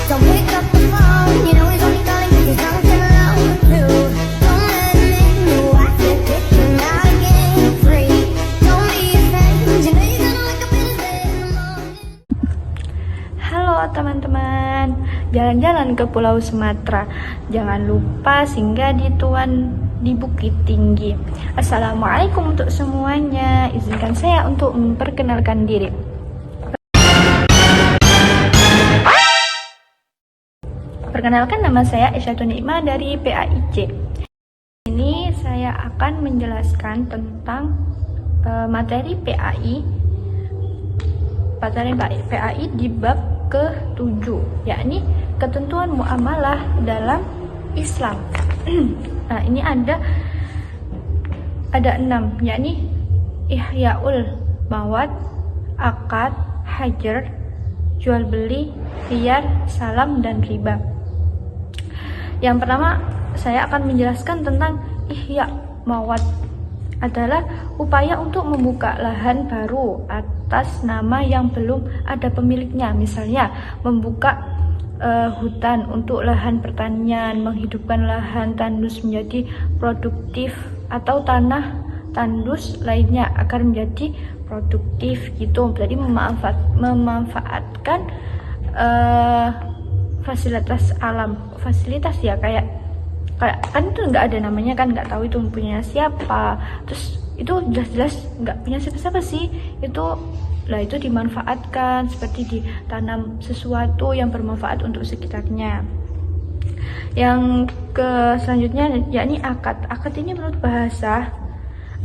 Don't pick up the phone, you know he's only calling 'cause he's not alone too. Don't let him in, you have to kick him out again free. Don't be afraid, you know you're gonna wake up in his bed in the morning. Halo teman-teman, jalan-jalan ke Pulau Sumatera. Jangan lupa singgah di Bukit Tinggi. Assalamualaikum untuk semuanya. Izinkan saya untuk memperkenalkan diri. Perkenalkan, nama saya Isyatun Nikmah dari PAIC. Ini saya akan menjelaskan tentang materi PAI di bab ke-7, yakni ketentuan muamalah dalam Islam. Nah, ini ada 6, yakni ihyaul mawad, akad, hajar, jual beli, khiyar, salam, dan riba. Yang pertama, saya akan menjelaskan tentang ihya mawad. Adalah upaya untuk membuka lahan baru atas nama yang belum ada pemiliknya. Misalnya, membuka hutan untuk lahan pertanian, menghidupkan lahan tandus menjadi produktif, atau tanah tandus lainnya agar menjadi produktif gitu. Jadi memanfaatkan fasilitas alam, fasilitas ya, kayak kan itu nggak ada namanya kan, nggak tahu itu punya siapa, terus itu jelas-jelas nggak punya siapa-siapa sih itu. Lah itu dimanfaatkan, seperti ditanam sesuatu yang bermanfaat untuk sekitarnya. Yang selanjutnya yakni akad. Akad ini menurut bahasa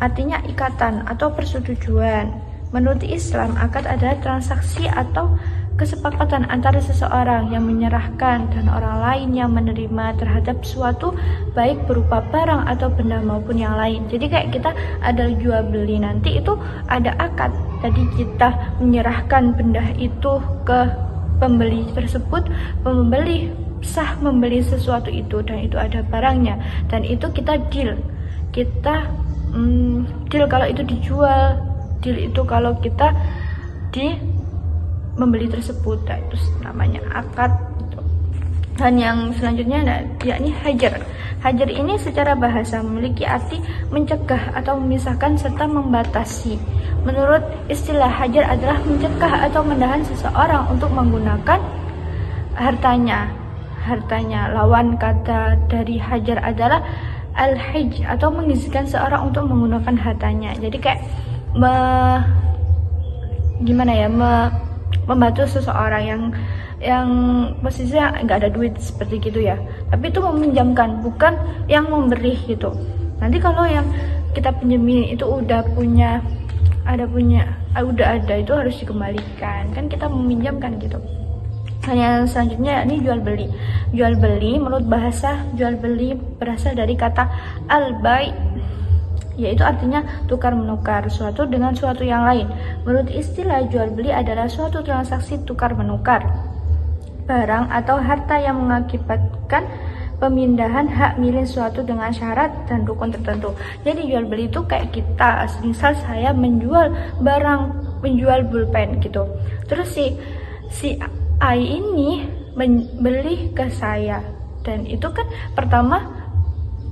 artinya ikatan atau persetujuan. Menurut Islam, akad adalah transaksi atau kesepakatan antara seseorang yang menyerahkan dan orang lain yang menerima terhadap suatu, baik berupa barang atau benda maupun yang lain. Jadi kayak kita ada jual beli, nanti itu ada akad. Jadi kita menyerahkan benda itu ke pembeli tersebut, pembeli sah membeli sesuatu itu, dan itu ada barangnya, dan itu kita deal. Kita deal kalau itu dijual, deal itu kalau kita membeli tersebut. Nah, itu namanya akad gitu. Dan yang selanjutnya yakni hajar. Hajar ini secara bahasa memiliki arti mencegah atau memisahkan serta membatasi. Menurut istilah, hajar adalah mencegah atau menahan seseorang untuk menggunakan hartanya. Lawan kata dari hajar adalah al-hij, atau mengizinkan seorang untuk menggunakan hartanya. Jadi kayak membantu seseorang yang posisinya nggak ada duit seperti gitu ya, tapi itu meminjamkan, bukan yang memberi gitu. Nanti kalau yang kita pinjemin itu udah ada itu harus dikembalikan, kan kita meminjamkan gitu. Dan yang selanjutnya ini jual beli. Jual beli menurut bahasa, jual beli berasal dari kata al-bai', yaitu artinya tukar menukar suatu dengan suatu yang lain. Menurut istilah, jual beli adalah suatu transaksi tukar menukar barang atau harta yang mengakibatkan pemindahan hak milik suatu dengan syarat dan rukun tertentu. Jadi jual beli itu kayak kita, misal saya menjual barang, menjual pulpen gitu, terus si A ini membeli ke saya, dan itu kan pertama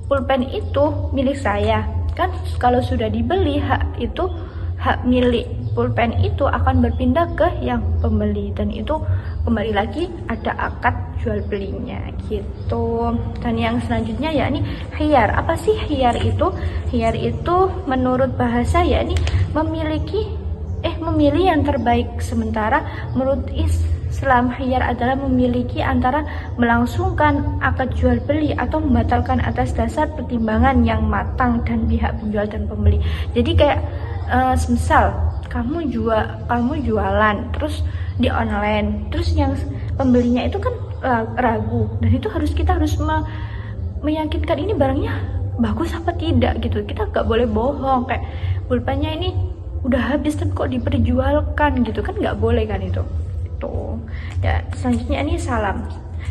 pulpen itu milik saya kan. Kalau sudah dibeli, hak milik pulpen itu akan berpindah ke yang pembeli, dan itu kembali lagi ada akad jual belinya gitu. Dan yang selanjutnya yakni khiyar. Apa sih khiyar itu? Khiyar itu menurut bahasa yakni memilih yang terbaik. Sementara menurut Islam, khiyar adalah memiliki antara melangsungkan akad jual beli atau membatalkan atas dasar pertimbangan yang matang dan pihak penjual dan pembeli. Jadi kayak semisal kamu jualan terus di online, terus yang pembelinya itu kan ragu, dan itu kita harus meyakinkan ini barangnya bagus apa tidak gitu. Kita nggak boleh bohong kayak pulpennya ini udah habis tapi kok diperjualkan gitu kan, nggak boleh kan itu. Ya, selanjutnya ini salam.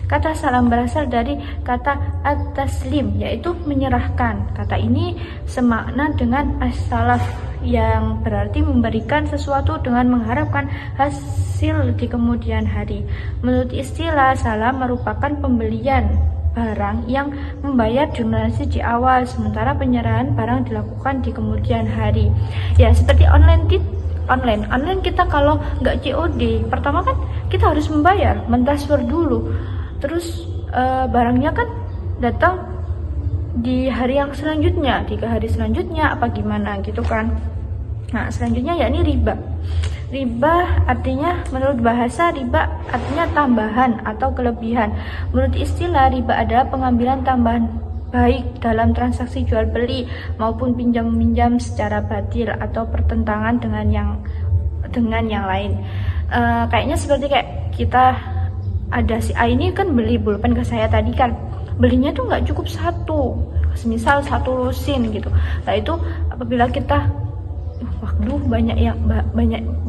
Kata salam berasal dari kata at-taslim, yaitu menyerahkan. Kata ini semakna dengan as-salaf, yang berarti memberikan sesuatu dengan mengharapkan hasil di kemudian hari. Menurut istilah, salam merupakan pembelian barang yang membayar donasi di awal, sementara penyerahan barang dilakukan di kemudian hari. Ya, seperti online kita kalau nggak COD, pertama kan kita harus membayar, mentransfer dulu, terus barangnya kan datang di hari yang selanjutnya, 3 hari selanjutnya apa gimana gitu kan. Nah, selanjutnya yakni riba. Riba artinya, menurut bahasa, riba artinya tambahan atau kelebihan. Menurut istilah, riba adalah pengambilan tambahan baik dalam transaksi jual beli maupun pinjam meminjam secara batil atau pertentangan dengan yang lain. Kayaknya seperti kayak kita ada si A ini kan beli pulpen ke saya tadi kan, belinya tuh nggak cukup satu, semisal 1 lusin gitu. Nah itu apabila kita waduh banyak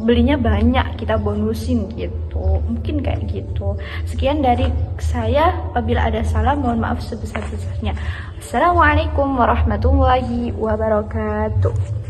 belinya banyak, kita bonusin gitu, mungkin kayak gitu. Sekian dari saya, apabila ada salah mohon maaf sebesar-besarnya. Assalamualaikum warahmatullahi wabarakatuh.